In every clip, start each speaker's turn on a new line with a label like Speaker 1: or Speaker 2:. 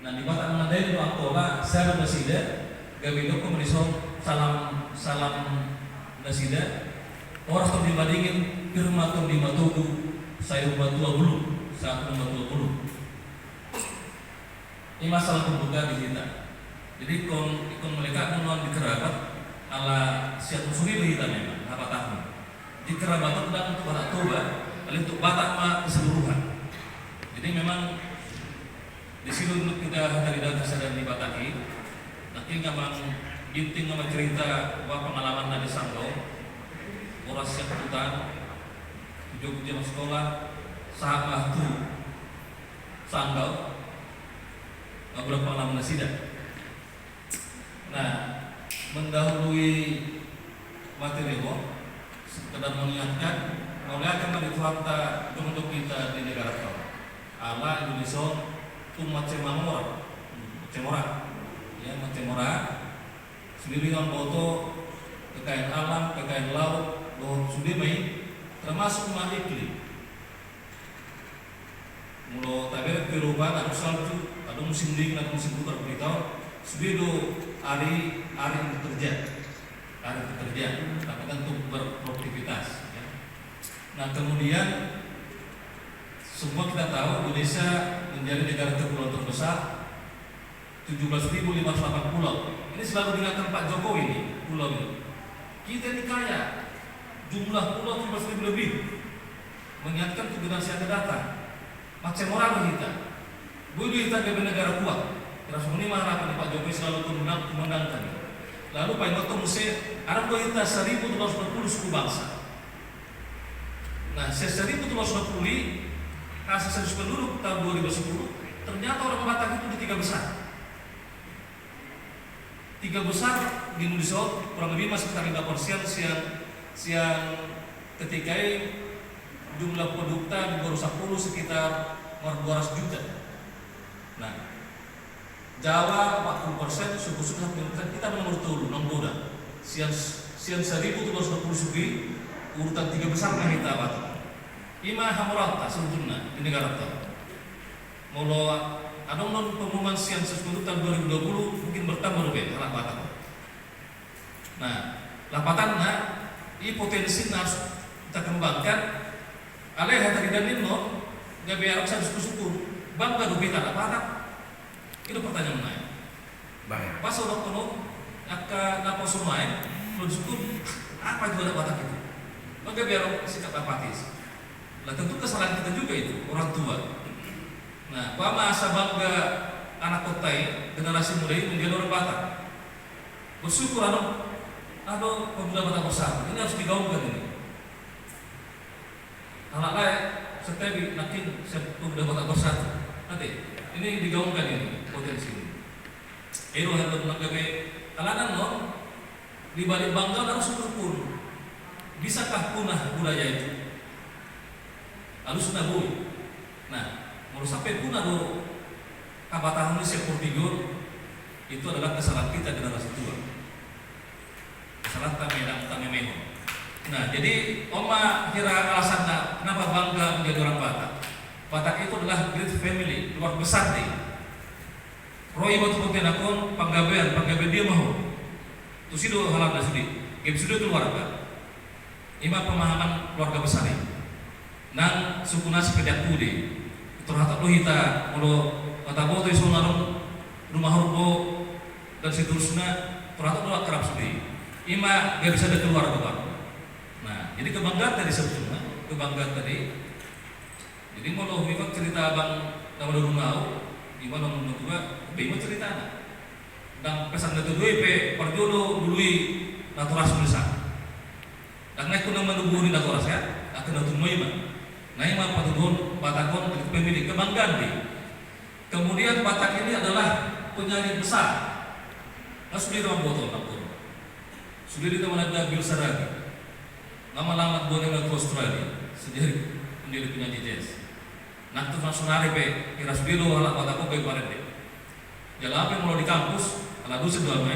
Speaker 1: Nah di Batak menandai doa kola saya nasida gabido ko menisong salam nasida orang tuh dibandingin firma tuh di matudu saya batua bulu saat batua bulu ini masalah pembuka di kita. Jadi ikon mereka non dikerabat ala siap suri kita memang apa tahun di kerabatan dan untuk Batak Toba untuk Batak mah keseluruhan. Jadi memang di sini untuk kita dari data sadar di Bataki nanti memang inti nama cerita bahwa pengalaman dari Sanggo orang siap hutan Jogja sekolah sahabat tu Sanggo beberapa pengalaman nasidah. Nah mendahului materi sekedar mengingatkan dari fakta untuk kita di negara kita ala Indonesia umat cemora ya cemora sendiri yang foto kekayaan alam kekayaan laut bahwa sendiri termasuk umat iklim mulo taber perubahan atau salju atau musim dingin atau musim putar beritahu sudah hari bekerja tapi tentu berproduktivitas ya. Nah kemudian semua kita tahu Indonesia menjadi negara kepulauan terbesar 17.508 pulau. Ini selalu diingatkan Pak Jokowi ini pulau ini. Kita ini kaya jumlah pulau 17.000 lebih. Mengingatkan ke generasi yang akan datang. Macam orang kita. Budu kita ke negara kuat. Terus ini harapan Pak Jokowi selalu kumandangkan. Lalu Pak Jokowi mesti ada kita 1.220 suku bangsa. Nah, 1.220 kasus sensus penduduk tahun 2010 ternyata orang Batak itu di 3 besar. 3 besar di Indonesia kurang lebih masih sekitar 5% siang ketika jumlah produkta di baru 10 sekitar 200 juta. Nah, Jawa 40%, suku-suku kita nomor 10, nomor 2. Siang 1.220 suku urutan 3 besar yang kita Batak. Ima hamurata sebetulnya di negara kita. Mula ada pengumuman siang sesuatu tahun 2020 mungkin bertambah lebih anak Batak. Nah, lapatannya ini potensi harus kita kembangkan. Alih dari dan nino, gak biar saya suku bangga duit anak Batak. Itu pertanyaan lain. Baik. Pas orang penuh, akan apa semua, belum suku apa juga anak Batak itu. Maka biar sikap apatis. Nah tentu kesalahan kita juga itu orang tua. Nah, pama asa bangga anak kota generasi muda ini menjadi orang Batak. Bersyukur ada pemuda Batak bersama. Ini harus digaungkan ini. Anak lain setebi nanti pemuda Batak bersatu. Nanti ini digaungkan ini potensi ini. Itu harus menanggapi alanan non di balik bangga harus bersyukur. Bisakah punah budaya itu? Harus nabui. Nah, mau sampai punah do kabatahan ini sepurtigur itu adalah kesalahan kita generasi tua. Kesalahan kami memang. Nah, jadi oma kira alasannya kenapa bangga menjadi orang Batak? Batak itu adalah great family, luar besar nih. Roy waktu mungkin aku panggabean dia mau. Terus itu halal dah sudi. Game sudah keluarga. Ima pemahaman keluarga besar ini. Nang suku nasi pedak budi terhadap lohita mulu kata boto isu narung rumah rubo dan seterusnya terhadap lo kerap sudi ima gak bisa ada keluar bapak. Nah jadi kebanggaan tadi sebetulnya kebanggaan tadi jadi mau hifat cerita abang nama rumah ima nomor 2 bima cerita dan pesan itu dua pe perjodoh dului naturas nusa dan naik kunang menuburi naturas ya akan datang mau Naima Patudon, Batakon, pemilik kebanggaan nih. Kemudian Batak ini adalah penyanyi besar. Nah, sudah orang botol nakor. Sudah di teman ada Bill Saragi. Lama-lama boleh ke Australia. Sendiri menjadi penyanyi jazz. Nah, terus langsung hari pe, kira sebilo halak Batakon baik banget deh. Jalan apa mulai di kampus, lagu sedang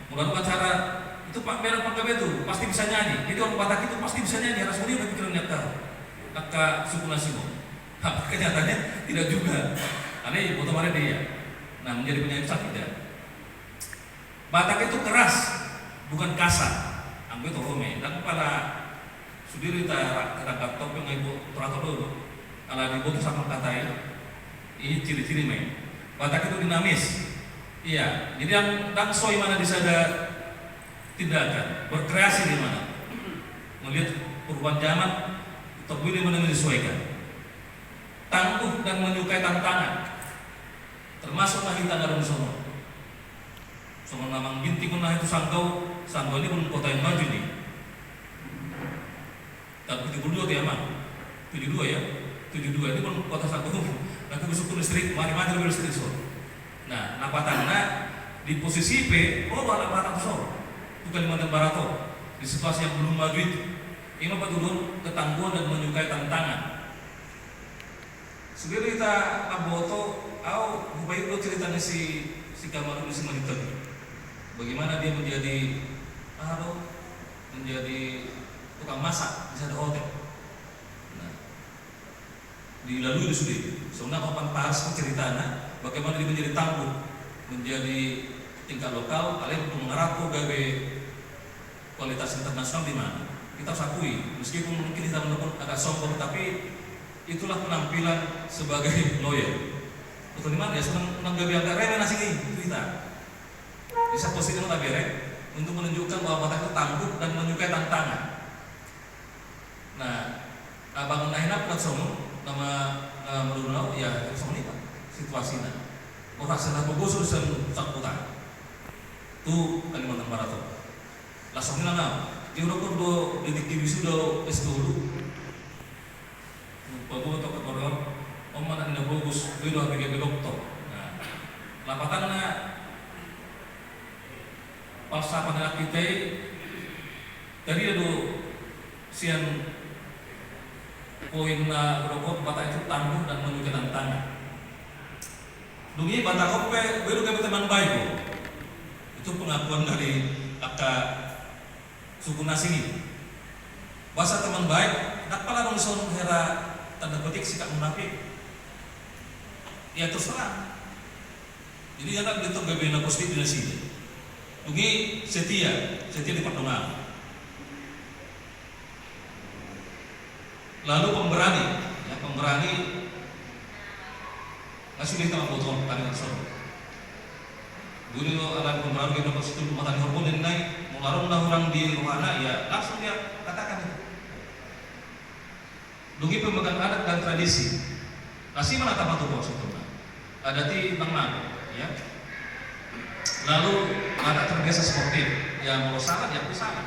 Speaker 1: mulai acara itu Pak Merah Pak itu pasti bisa nyanyi. Jadi orang Batak itu pasti bisa nyanyi. Rasanya udah pikiran tahu. Kakak suku Nasimo. Kenyataannya tidak juga. Karena foto mana dia. Nah, menjadi penyanyi besar tidak. Batak itu keras, bukan kasar. Anggo itu home. Dan kepala sudiri kita topeng ibu teratur dulu. Kalau ibu tuh sama katai, ini ciri-ciri main. Batak itu dinamis. Iya. Jadi yang dangsoi mana bisa ada tindakan, berkreasi di mana. Melihat perubahan zaman, terpilih mana menyesuaikan. Tangguh dan menyukai tantangan, termasuk kita dalam sono. Sono namang binti pun itu sanggau ini pun kota yang maju nih. Tapi 72 ya mang, 72 ya, 72 ini pun kota sanggau. Nanti besok pun listrik, mari-mari lebih listrik so. Nah, napatana di posisi P, anak Batak so, itu Kalimantan Barat di situasi yang belum maju itu. Ini apa dulu ketangguhan dan menyukai tantangan. Sebelum kita aboto, baik lo ceritanya si Kamaru di Semanita. Bagaimana dia menjadi tukang masak di satu hotel. Nah, dilalui sudah. Soalnya kapan pas ceritanya, bagaimana dia menjadi tangguh, menjadi tingkat lokal, kalian untuk mengarahku gawe kualitas internasional di mana? Kita harus akui, meskipun mungkin kita menurut agak sombong, tapi itulah penampilan sebagai lawyer. Betul di mana ya? Senang gawe agak remeh nasi ini kita. Bisa positif atau bere untuk menunjukkan bahwa Batak itu tangguh dan menyukai tantangan. Nah, abang Naina pernah sombong nama Melunau ya sombong ini pak situasinya. Orang senang bagus sudah sakutan. Tu Kalimantan Barat tu. Langsung ini nama. Dia udah kudu di wisuda S2 dulu. Bagus atau kekorong, mana tidak bagus, dia udah pergi ke dokter. Nah, lapatannya palsa pada kita tadi ada sian poin berokok Batak itu tangguh dan menyukai tantangan. Dungi Batak kope, baru kami teman baik. Itu pengakuan dari kakak suku Nasini. Bahasa teman baik, tak pala nongson hera tanda petik sikap munafik. Ya terserah. Jadi yang tak ditok gabena positif di sini. Dungi setia di pertengah. Lalu pemberani ngasih kita membutuhkan tarian solo. Dulu alat pemberani kita positif matahari hormon dan naik, mengarung orang di ruhana ya langsung dia katakan itu. Dungi pemegang adat dan tradisi. Kasih mana tamat tuh sebetulnya. Ada di Nang ya. Lalu ada terbiasa sportif. Ya mau salah ya aku salah.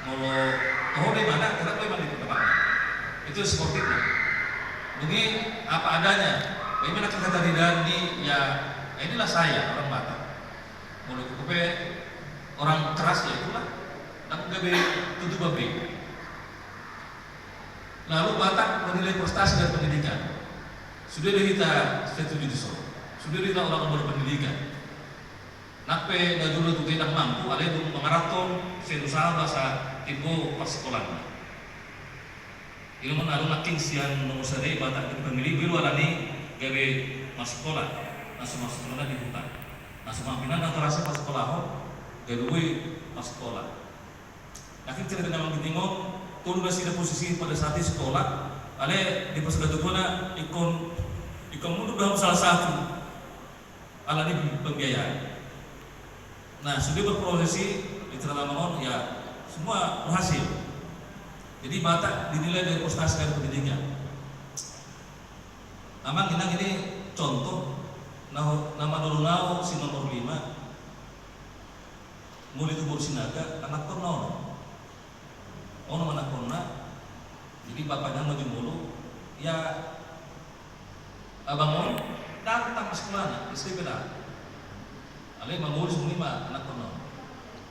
Speaker 1: Mau di mana kita tuh di depan. Itu sportifnya. Dungi apa adanya. Bagaimana kata tadi Dandi ya inilah saya orang Batak. Mulut kupe orang keras ya itulah. Dan gabe tutup babi. Lalu Batak menilai prestasi dan pendidikan. Sudah kita setuju di Solo. Sudah kita orang berpendidikan. Nape dah dulu tu tidak mampu, ada yang mengaraton, seluruh bahasa tibo pas sekolah. Ilmu naruh naking sian nomor sadai Batak itu pemilih biru alani gawe masuk sekolah, masuk sekolah di hutan. Masuk mampinan atau rasa pas sekolah gawe pas sekolah. Nakin cerita nama bingung. Kalau masih ada posisi pada saat di sekolah, ada di persekutuan mana ikon mundur dalam salah satu alani pembiayaan. Nah, sudah berprofesi di Terlamongan ya semua berhasil. Jadi Batak dinilai dari prestasi dan pendidikan. Amang ini contoh nama Nurunau si nomor 5 mulai tubur sinaga anak konon. Ono anak kona, jadi bapaknya maju mulu, ya abang datang ke sekolah, istri beda. Ale mangurus lima anak kona.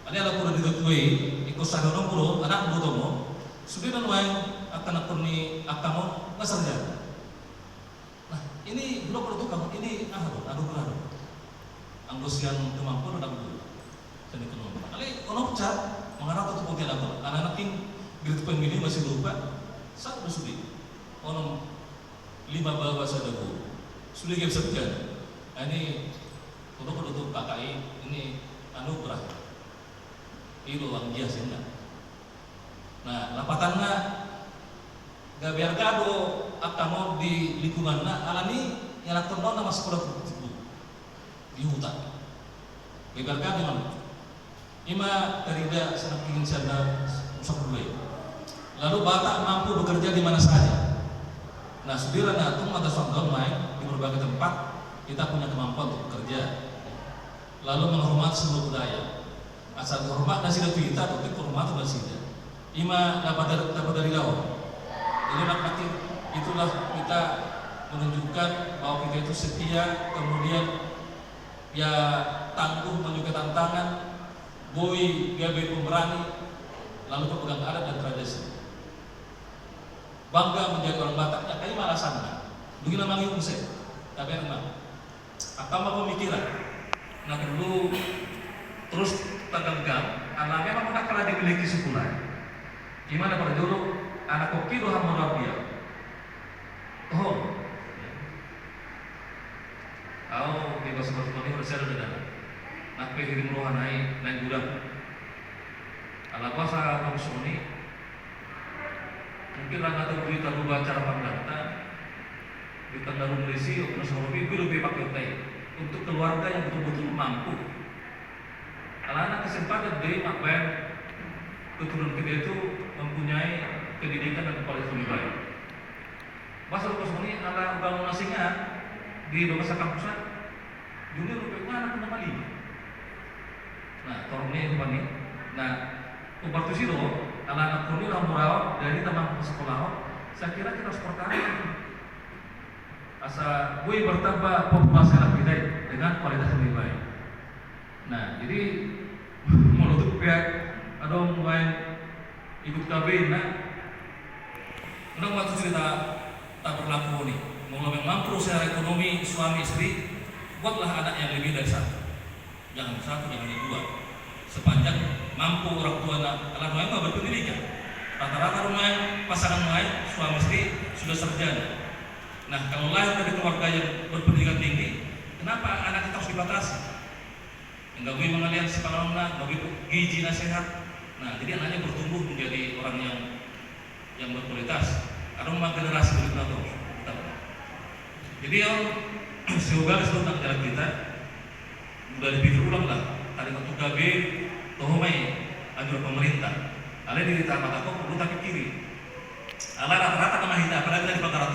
Speaker 1: Ale ala pura ditutui, ikut sadono puro anak butomo, sudah dan wayang akan akuni akamo ngasarja. Nah ini belum perlu tukang, ini aduh kelaro. Anggos yang kemampuan udah dulu, jadi kenal. Ale kono cat mengarah tuh putih aku, anak-anak gitu pemilih masih lupa satu sudah ono 5 bahasa dagu sudah kita sebutkan ini untuk KKI ini anugerah itu ang biasa. Nah, lapatannya gak biar gado akan di lingkungan alami yang akan nama sekolah tersebut di hutan. Biar gado mana? Ima terida senang ingin sana usap dulu. Lalu Batak mampu bekerja di mana saja. Nah, saudara natung ada soal main di berbagai tempat kita punya kemampuan untuk bekerja. Lalu menghormati seluruh budaya. Asal hormat nasi dari kita, tapi hormat nasi dia. Ima dapat dari lawan. Jadi nanti itulah kita menunjukkan bahwa kita itu setia, kemudian ya tangguh menyukai tantangan, boy gabe pemberani, lalu pemegang adat dan tradisi. Bangga menjadi orang Batak, ya kayak malah sana. Begini namanya musik, tapi emang. Apa pemikiran? Nah dulu terus tergenggam, anaknya memang tak pernah dimiliki sekolah. Gimana pada dulu anak koki doang Moravia. Oh, di bahasa Portugal ini saya ada. Nak pergi meluah naik gudang. Kalau bahasa Kamsoni, mungkin anak tu berita berubah cara pandang. Di tengah Malaysia, untuk Sorobi, lebih pakai teh untuk keluarga yang betul-betul mampu. Kalau anak kesempatan dari makben keturunan kita itu mempunyai pendidikan dan kualitas lebih baik. Bahasa Sorobi ada bangun asingnya di bahasa kampusnya, junior rupanya anak nama lima. Nah, torongnya rupanya. Nah, waktu itu anak-anak kuliah merawat dari taman sekolah. Saya kira kita harus pertahankan. Asa gue bertambah populasi anak kita dengan kualitas lebih baik. Nah, jadi menurut pihak ada main ikut KB, nah, menang waktu cerita tak berlaku nih. Mau lebih mampu secara ekonomi suami istri, buatlah anak yang lebih dari satu. Jangan satu, jangan dua. Sepanjang mampu orang tua anak lain nggak berpendidikan. Rata-rata rumah pasangan lain suami istri sudah sarjana. Nah, kalau lahir dari keluarga yang berpendidikan tinggi, kenapa anak kita harus dibatasi? Enggak boleh mengalian sekolah, enggak boleh gizi nasihat. Nah, jadi anaknya bertumbuh menjadi orang yang berkualitas. Ada memang generasi berikutnya tuh. Jadi yang semoga seluruh jalan kita sudah dipikir ulang lah. Tadi waktu KB, tohomai anjuran pemerintah. Alih diri tamat aku perlu tak kiri. Alih rata-rata nama kita, apalagi dari Bangkarat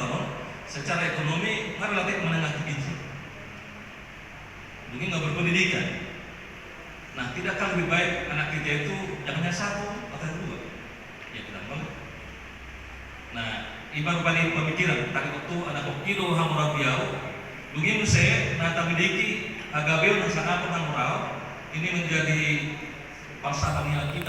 Speaker 1: secara ekonomi relatif menengah ke tinggi. Mungkin nggak berpendidikan. Nah, tidakkah lebih baik anak kita itu jangan hanya satu atau dua? Ya tidak banget. Nah, ibarat balik pemikiran tadi waktu anak kilo hamurabiau, begini saya nata miliki agabeu dan sangat hamurau ini menjadi falsafah kita.